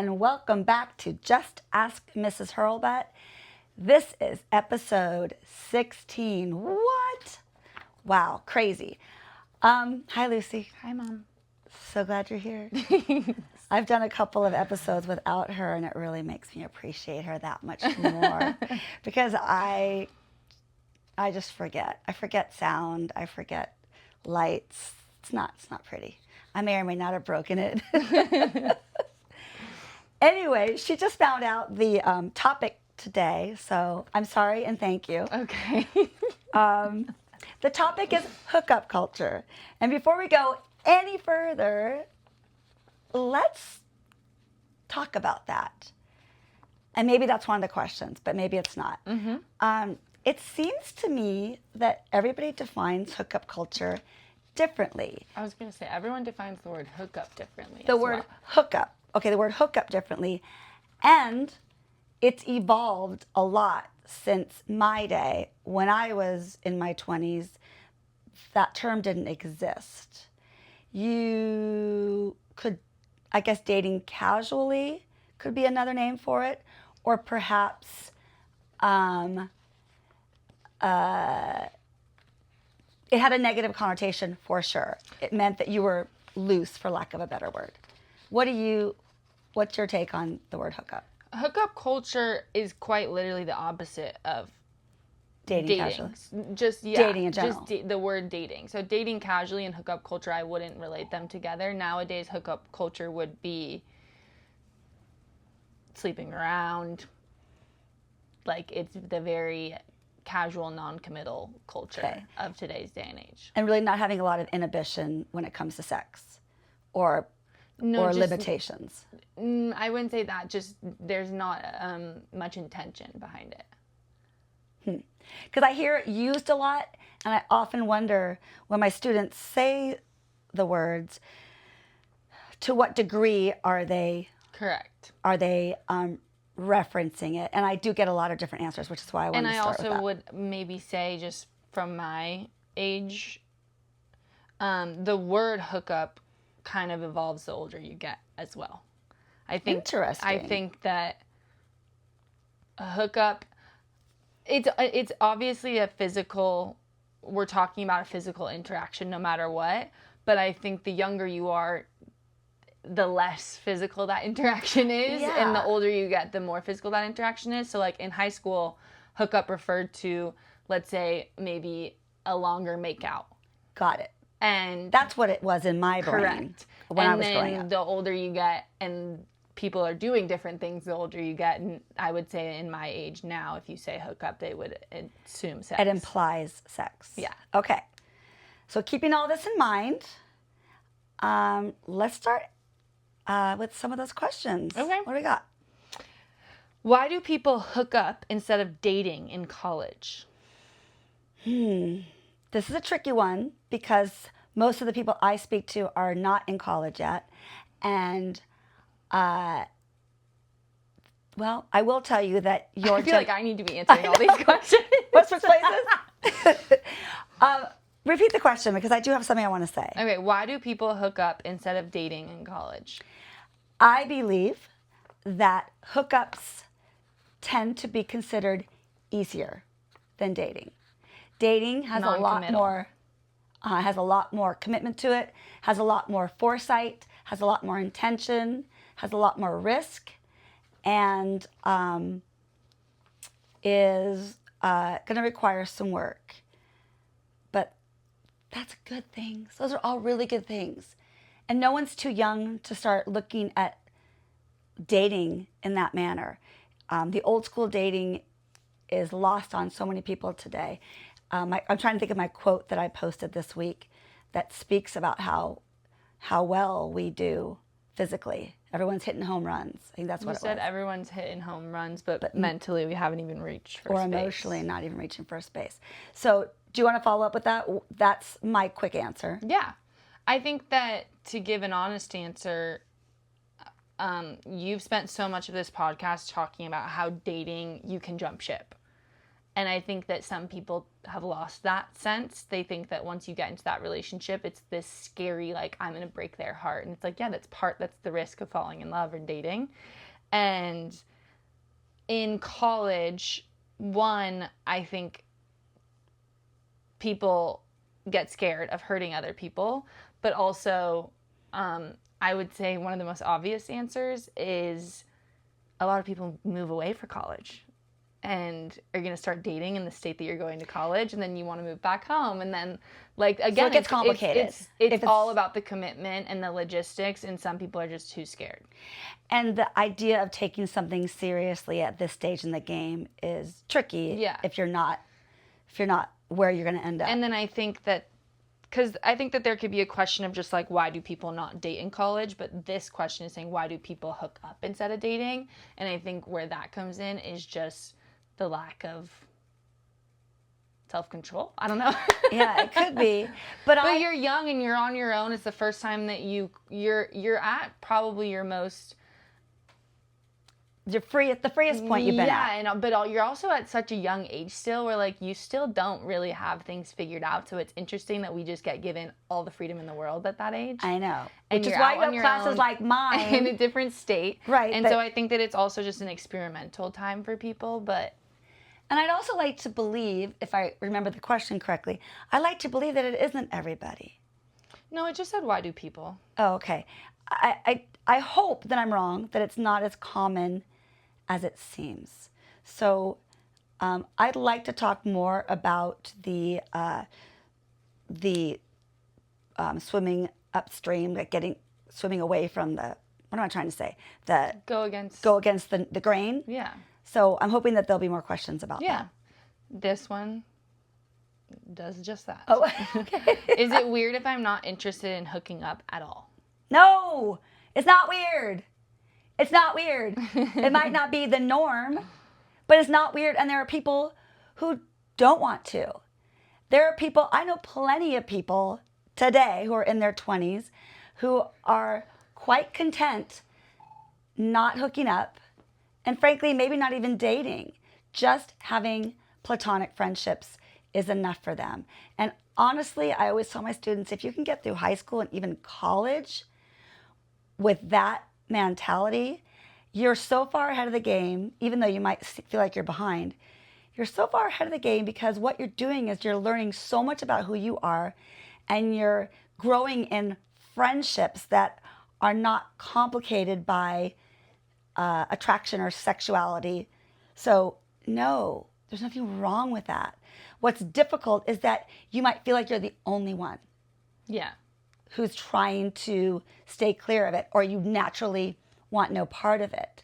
and welcome back to Just Ask Mrs. Hurlbut. This is episode 16. What? Wow, crazy. Hi, Lucy. Hi, Mom. So glad you're here. I've done a couple of episodes without her, and it really makes me appreciate her that much more because I just forget. I forget sound. I forget lights. It's not pretty. I may or may not have broken it. Anyway, she just found out the topic today, so I'm sorry and thank you. Okay. The topic is hookup culture. And before we go any further, let's talk about that. And maybe that's one of the questions, but maybe it's not. Mm-hmm. It seems to me that everybody defines hookup culture differently. I was going to say, everyone defines the word hookup differently. The word hookup. Okay, the word hookup differently. And it's evolved a lot since my day. When I was in my 20s, that term didn't exist. You could, I guess, dating casually could be another name for it. Or perhaps it had a negative connotation for sure. It meant that you were loose, for lack of a better word. What's your take on the word hookup? Hookup culture is quite literally the opposite of dating casually. Dating in general. Just the word dating. So dating casually and hookup culture, I wouldn't relate them together. Nowadays, hookup culture would be sleeping around. Like, it's the very casual, non-committal culture of today's day and age. And really not having a lot of inhibition when it comes to sex or limitations. I wouldn't say that. Just there's not much intention behind it. Because I hear it used a lot, and I often wonder when my students say the words, to what degree are they... Correct. Are they referencing it? And I do get a lot of different answers, which is why I wanted to start with that. And I also would maybe say, just from my age, the word hookup kind of evolves the older you get as well. Interesting. I think that a hookup, it's obviously a physical, we're talking about a physical interaction no matter what, but I think the younger you are, the less physical that interaction is, and the older you get, the more physical that interaction is. So like in high school, hookup referred to, let's say, maybe a longer makeout. Got it. And that's what it was in my brain. Correct. When I was growing up. And then the older you get, and people are doing different things the older you get, and I would say in my age now, if you say hookup, they would assume sex. It implies sex. Yeah. Okay. So keeping all this in mind, let's start with some of those questions. Okay. What do we got? Why do people hook up instead of dating in college? This is a tricky one because most of the people I speak to are not in college yet. And, well, I will tell you that I feel like I need to be answering all these questions. What's for places? Repeat the question because I do have something I want to say. Okay, why do people hook up instead of dating in college? I believe that hookups tend to be considered easier than dating. Dating has a lot more commitment to it, has a lot more foresight, has a lot more intention, has a lot more risk, and is going to require some work. But that's good things. Those are all really good things. And no one's too young to start looking at dating in that manner. The old school dating is lost on so many people today. I'm trying to think of my quote that I posted this week that speaks about how well we do physically. Everyone's hitting home runs. I think that's what it was. You said everyone's hitting home runs, but mentally we haven't even reached first base. Or emotionally not even reaching first base. So do you want to follow up with that? That's my quick answer. Yeah. I think that to give an honest answer, you've spent so much of this podcast talking about how dating, you can jump ship. And I think that some people have lost that sense. They think that once you get into that relationship, it's this scary, like, I'm going to break their heart. And it's like, yeah, that's the risk of falling in love or dating. And in college, one, I think people get scared of hurting other people. But also, I would say one of the most obvious answers is a lot of people move away for college and are going to start dating in the state that you're going to college, and then you want to move back home, and then, like, again, so it gets complicated. It's all about the commitment and the logistics, and some people are just too scared. And the idea of taking something seriously at this stage in the game is tricky. If you're not where you're going to end up. And then I think that, because I think that there could be a question of just like, why do people not date in college? But this question is saying, why do people hook up instead of dating? And I think where that comes in is just the lack of self-control. I don't know. Yeah, it could be. But you're young and you're on your own. It's the first time that you're at probably your most... You're free at the freest point you've been at. Yeah, but you're also at such a young age still where, like, you still don't really have things figured out. So it's interesting that we just get given all the freedom in the world at that age. I know. And which is why you have classes like mine. In a different state. Right. And so I think that it's also just an experimental time for people, but... And I'd also like to believe, if I remember the question correctly, I like to believe that it isn't everybody. No, it just said, why do people? Oh, okay. I hope that I'm wrong, that it's not as common as it seems. So I'd like to talk more about the swimming upstream, like swimming away from the, what am I trying to say? Go against the grain. Yeah. So I'm hoping that there'll be more questions about that. Yeah. This one does just that. Oh, okay. Is it weird if I'm not interested in hooking up at all? No, it's not weird. It's not weird. It might not be the norm, but it's not weird. And there are people who don't want to. There are people, I know plenty of people today who are in their 20s who are quite content not hooking up, and frankly, maybe not even dating. Just having platonic friendships is enough for them. And honestly, I always tell my students, if you can get through high school and even college with that mentality, you're so far ahead of the game, even though you might feel like you're behind. You're so far ahead of the game because what you're doing is you're learning so much about who you are, and you're growing in friendships that are not complicated by attraction or sexuality. So no, there's nothing wrong with that. What's difficult is that you might feel like you're the only one. Yeah. Who's trying to stay clear of it, or you naturally want no part of it.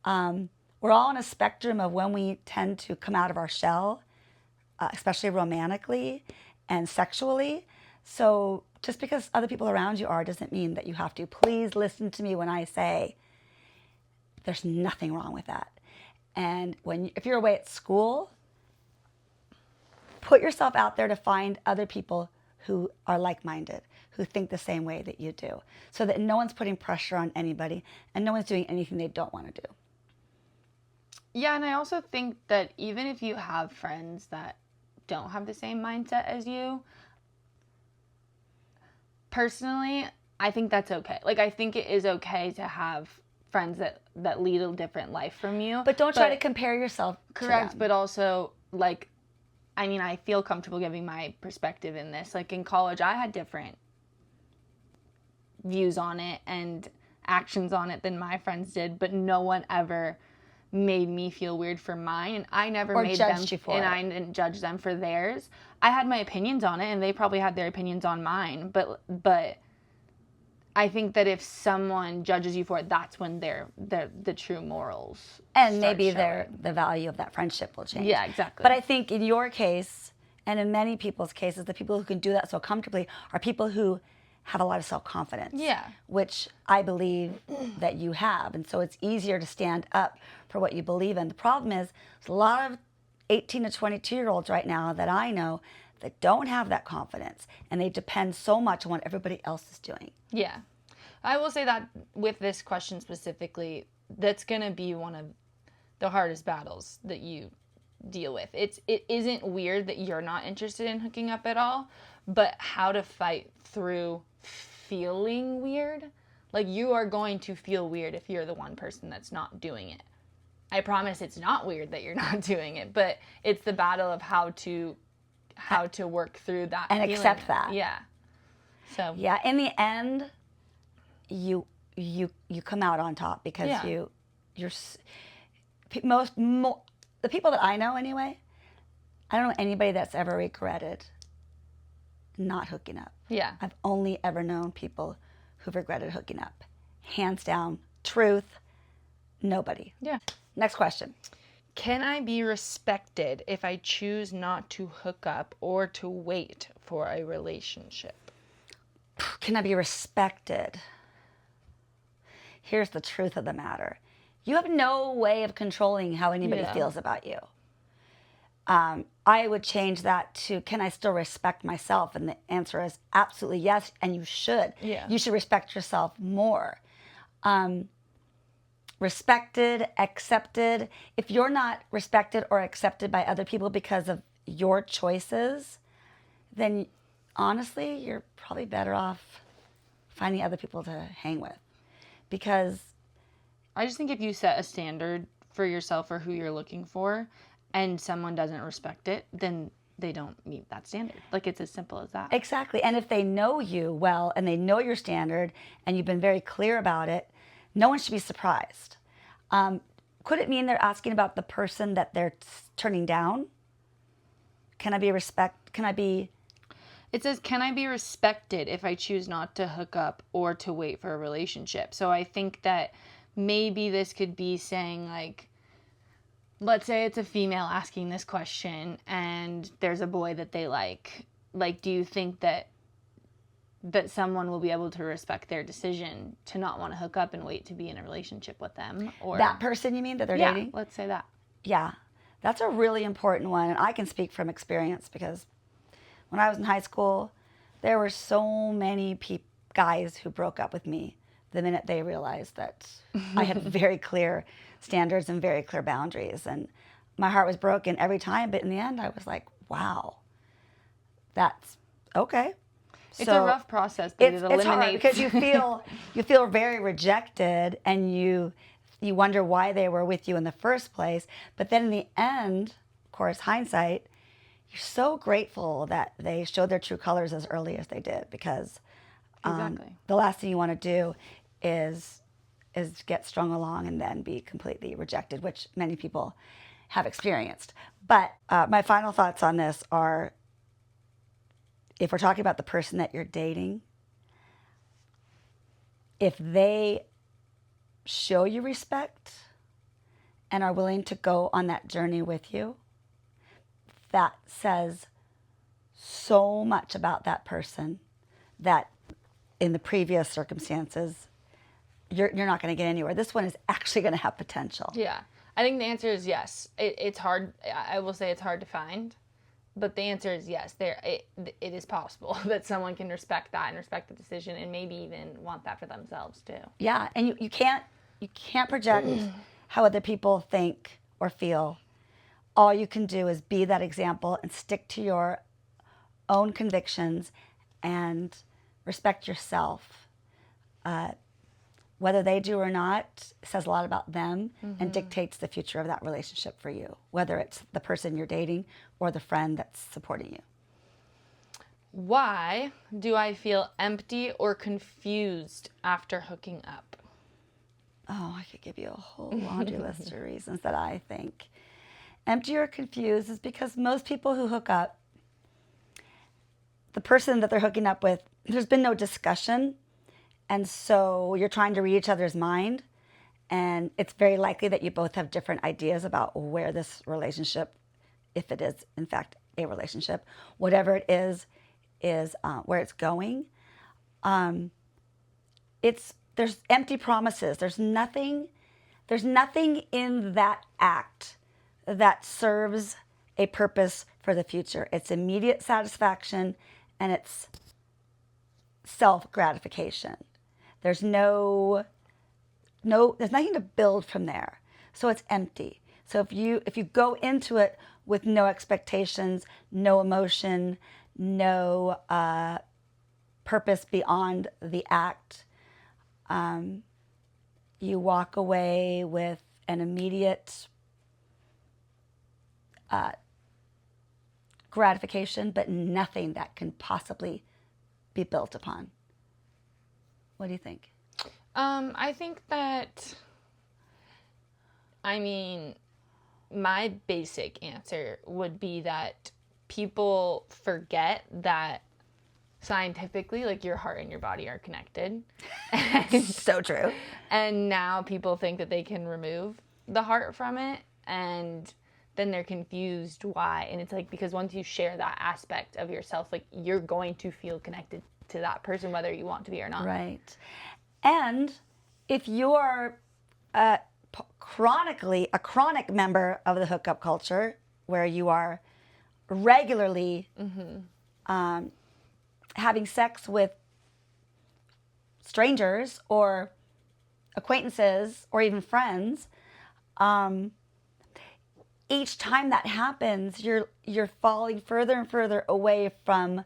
We're all on a spectrum of when we tend to come out of our shell, especially romantically and sexually. So just because other people around you are doesn't mean that you have to. Please listen to me when I say there's nothing wrong with that. And if you're away at school, put yourself out there to find other people who are like-minded, who think the same way that you do, so that no one's putting pressure on anybody and no one's doing anything they don't want to do. Yeah, and I also think that even if you have friends that don't have the same mindset as you, personally, I think that's okay. Like, I think it is okay to have friends that lead a different life from you. But don't try to compare yourself to them. But also, like, I mean, I feel comfortable giving my perspective in this. Like, in college, I had different views on it and actions on it than my friends did, but no one ever made me feel weird for mine, and I never made them, and I didn't judge them for theirs. I had my opinions on it, and they probably had their opinions on mine, but I think that if someone judges you for it, that's when the true morals and maybe the value of that friendship will change. Yeah, exactly. But I think in your case, and in many people's cases, the people who can do that so comfortably are people who have a lot of self-confidence. Yeah. Which I believe that you have. And so it's easier to stand up for what you believe in. The problem is there's a lot of 18 to 22-year-olds right now that I know that don't have that confidence, and they depend so much on what everybody else is doing. Yeah. I will say that with this question specifically, that's going to be one of the hardest battles that you deal with. It isn't weird that you're not interested in hooking up at all, but how to fight through feeling weird. Like, you are going to feel weird if you're the one person that's not doing it. I promise it's not weird that you're not doing it, but it's the battle of how to work through that and feeling. accept that. Yeah. So yeah, in the end, you come out on top because Yeah. the people that I know anyway, I don't know anybody that's ever regretted not hooking up. Yeah. I've only ever known people who've regretted hooking up. Hands down, truth, nobody. Yeah. Next question. Can I be respected if I choose not to hook up or to wait for a relationship? Can I be respected? Here's the truth of the matter. You have no way of controlling how anybody Yeah. feels about you. I would change that to, can I still respect myself? And the answer is absolutely yes, and you should. Yeah. You should respect yourself more. Respected, accepted. If you're not respected or accepted by other people because of your choices, then honestly, you're probably better off finding other people to hang with. Because I just think if you set a standard for yourself or who you're looking for and someone doesn't respect it, then they don't meet that standard. Like, it's as simple as that. exactly. And if they know you well and they know your standard and you've been very clear about it, no one should be surprised. Could it mean they're asking about the person that they're turning down? It says, can I be respected if I choose not to hook up or to wait for a relationship? So I think that maybe this could be saying, like, let's say it's a female asking this question and there's a boy that they like. Like, do you think that someone will be able to respect their decision to not want to hook up and wait to be in a relationship with them? Or that person, you mean, that they're dating? Let's say that. Yeah, that's a really important one. And I can speak from experience because when I was in high school, there were so many guys who broke up with me the minute they realized that I had very clear standards and very clear boundaries. And my heart was broken every time. But in the end, I was like, wow, that's okay. It's a rough process, but it's hard because you feel very rejected, and you wonder why they were with you in the first place. But then in the end, of course, hindsight, you're so grateful that they showed their true colors as early as they did, because Exactly. the last thing you want to do is get strung along and then be completely rejected, which many people have experienced. But my final thoughts on this are, if we're talking about the person that you're dating, if they show you respect and are willing to go on that journey with you, that says so much about that person that in the previous circumstances, you're not going to get anywhere. This one is actually going to have potential. Yeah. I think the answer is yes. It's hard. I will say it's hard to find. But the answer is yes. It is possible that someone can respect that and respect the decision and maybe even want that for themselves too. Yeah, and you can't project how other people think or feel. All you can do is be that example and stick to your own convictions and respect yourself. Whether they do or not says a lot about them and dictates the future of that relationship for you, whether it's the person you're dating or the friend that's supporting you. Why do I feel empty or confused after hooking up? Oh, I could give you a whole laundry list of reasons that I think. Empty or confused is because most people who hook up, the person that they're hooking up with, there's been no discussion. And so you're trying to read each other's mind. And it's very likely that you both have different ideas about where this relationship, if it is in fact a relationship, whatever it is where it's going. There's empty promises. There's nothing in that act that serves a purpose for the future. It's immediate satisfaction and it's self-gratification. There's there's nothing to build from there. So it's empty. So if you go into it with no expectations, no emotion, no purpose beyond the act. You walk away with an immediate gratification, but nothing that can possibly be built upon. What do you think? I think that, my basic answer would be that people forget that scientifically, like, your heart and your body are connected. So true. And now people think that they can remove the heart from it, and then they're confused why. And it's like, because once you share that aspect of yourself, like, you're going to feel connected to that person, whether you want to be or not. Right. And if you're a chronic member of the hookup culture, where you are regularly having sex with strangers or acquaintances or even friends, each time that happens, you're falling further and further away from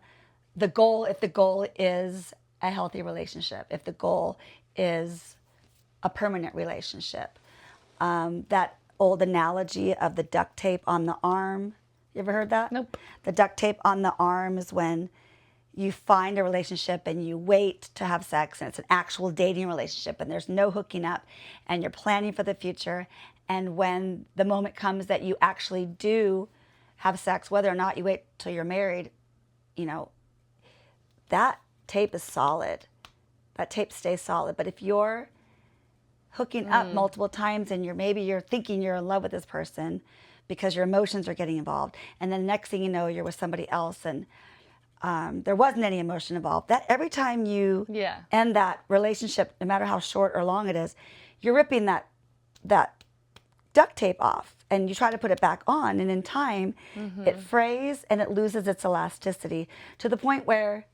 the goal, if the goal is a healthy relationship, if the goal is a permanent relationship. That old analogy of the duct tape on the arm. You ever heard that? Nope. The duct tape on the arm is when you find a relationship and you wait to have sex, and it's an actual dating relationship and there's no hooking up and you're planning for the future. And when the moment comes that you actually do have sex, whether or not you wait till you're married, that tape is solid. That tape stays solid. But if you're hooking up multiple times and you're thinking you're in love with this person because your emotions are getting involved, and then the next thing you know, you're with somebody else and there wasn't any emotion involved. That every time you end that relationship, no matter how short or long it is, you're ripping that duct tape off and you try to put it back on, and in time it frays and it loses its elasticity to the point where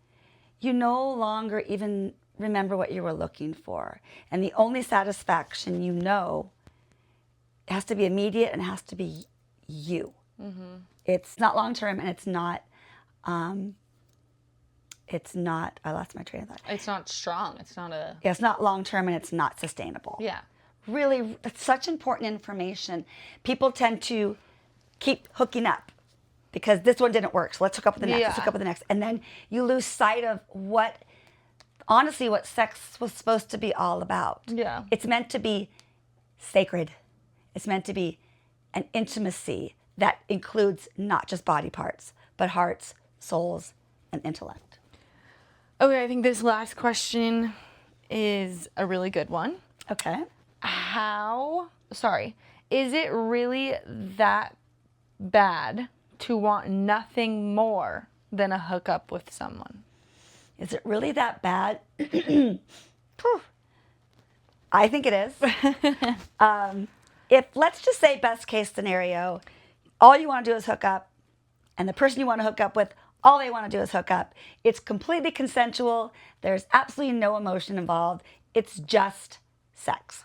you no longer even remember what you were looking for. And the only satisfaction it has to be immediate and it has to be you. It's not long-term, and it's not, I lost my train of thought. It's not strong. It's not it's not long-term, and it's not sustainable. Yeah. Really, that's such important information. People tend to keep hooking up because this one didn't work, so let's hook up with the next, let's hook up with the next. And then you lose sight of what sex was supposed to be all about. Yeah. It's meant to be sacred. It's meant to be an intimacy that includes not just body parts, but hearts, souls, and intellect. Okay, I think this last question is a really good one. Okay. Is it really that bad to want nothing more than a hookup with someone? Is it really that bad? I think it is. If, let's just say, best case scenario, all you want to do is hook up, and the person you want to hook up with, all they want to do is hook up. It's completely consensual. There's absolutely no emotion involved. It's just sex.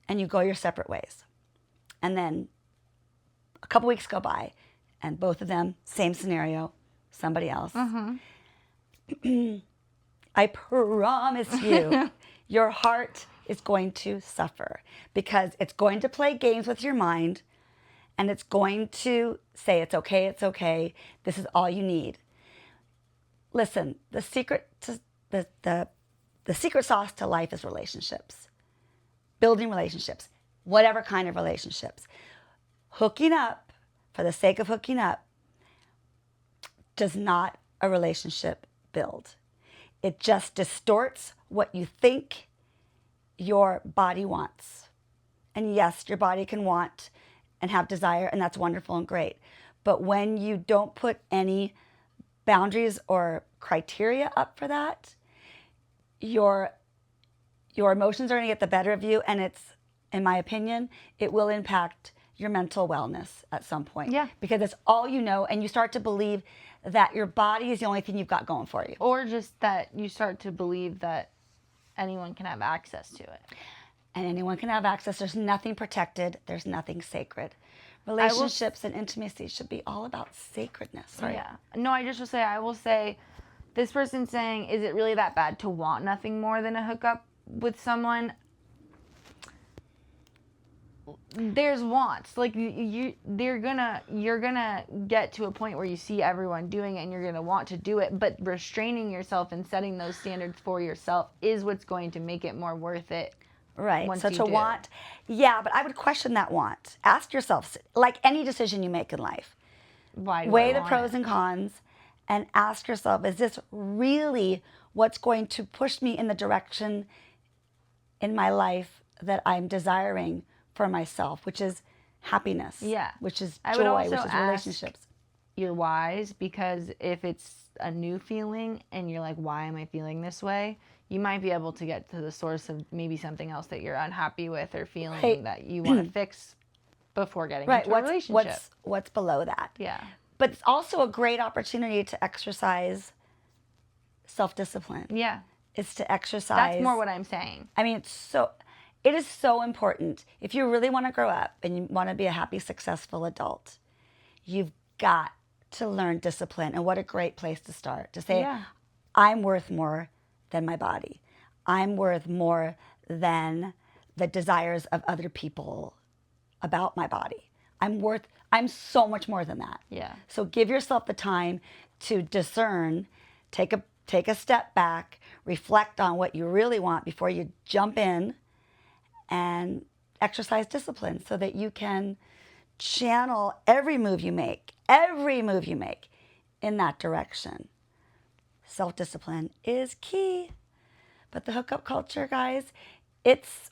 And you go your separate ways. And then a couple weeks go by, and both of them, same scenario, somebody else. I promise you, your heart is going to suffer because it's going to play games with your mind, and it's going to say, it's okay, this is all you need. Listen, the secret to the secret sauce to life is relationships. Building relationships, whatever kind of relationships. Hooking up for the sake of hooking up does not a relationship build. It just distorts what you think your body wants. And yes, your body can want and have desire, and that's wonderful and great. But when you don't put any boundaries or criteria up for that, your emotions are going to get the better of you, and it's, in my opinion, it will impact your mental wellness at some point. Yeah. Because it's all you know, and you start to believe that your body is the only thing you've got going for you. Or just that you start to believe that anyone can have access to it. And anyone can have access. There's nothing protected. There's nothing sacred. Relationships and intimacy should be all about sacredness. Sorry. Yeah. No, I will say, this person's saying, is it really that bad to want nothing more than a hookup with someone? There's wants. Like, you're gonna get to a point where you see everyone doing it and you're gonna want to do it, but restraining yourself and setting those standards for yourself is what's going to make it more worth it. Right. Such a want. Yeah, but I would question that want. Ask yourself, like any decision you make in life, weigh the pros and cons and ask yourself, is this really what's going to push me in the direction in my life that I'm desiring for myself, which is happiness, which is joy, which is relationships. Your whys, because if it's a new feeling and you're like, why am I feeling this way? You might be able to get to the source of maybe something else that you're unhappy with or feeling that you want to fix before getting into a relationship. What's below that? Yeah. But it's also a great opportunity to exercise self-discipline. Yeah. It's to exercise. That's more what I'm saying. I mean, it is so important. If you really want to grow up and you want to be a happy, successful adult, you've got to learn discipline. And what a great place to start. To say, I'm worth more than my body. I'm worth more than the desires of other people about my body. I'm so much more than that. Yeah. So give yourself the time to discern, take a step back, reflect on what you really want before you jump in, and exercise discipline so that you can channel every move you make in that direction. Self-discipline is key. But the hookup culture, guys, it's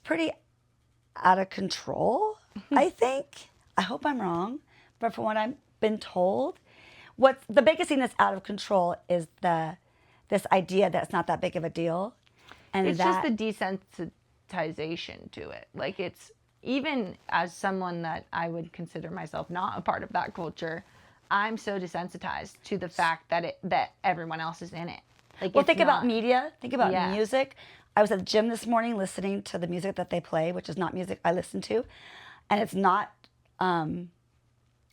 pretty out of control, I think. I hope I'm wrong, but from what I've been told, what's the biggest thing that's out of control is this idea that it's not that big of a deal. And it's just the desensitization to it. Like, it's, even as someone that I would consider myself not a part of that culture, I'm so desensitized to the fact that everyone else is in it. Like, well, think about media. Think about music. I was at the gym this morning listening to the music that they play, which is not music I listen to, and it's not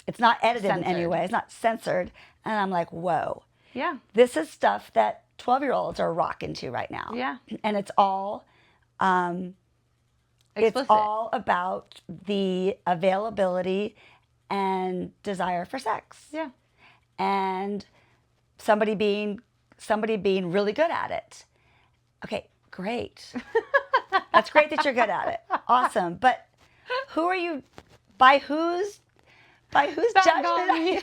edited in any way. It's not censored, and I'm like, whoa. Yeah. This is stuff that 12-year-olds are rocking to right now. Yeah. And it's all it's all about the availability and desire for sex. Yeah. And somebody being really good at it. Okay, great. That's great that you're good at it. Awesome. But who are you, by whose judgment are you?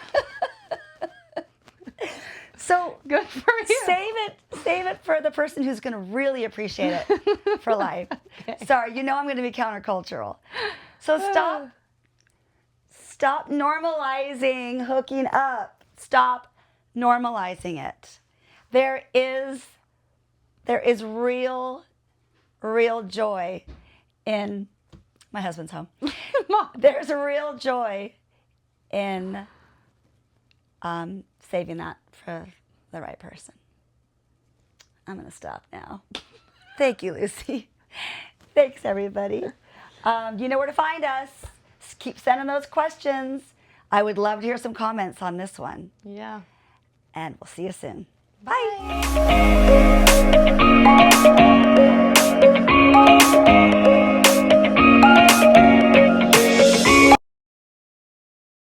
So good for you. Save it for the person who's going to really appreciate it for life. Okay. Sorry, I'm going to be countercultural. So stop normalizing hooking up. Stop normalizing it. There is real joy in my husband's home. There's a real joy in saving that for the right person. I'm going to stop now. Thank you, Lucy. Thanks, everybody. You know where to find us. Just keep sending those questions. I would love to hear some comments on this one. Yeah. And we'll see you soon. Bye. Bye.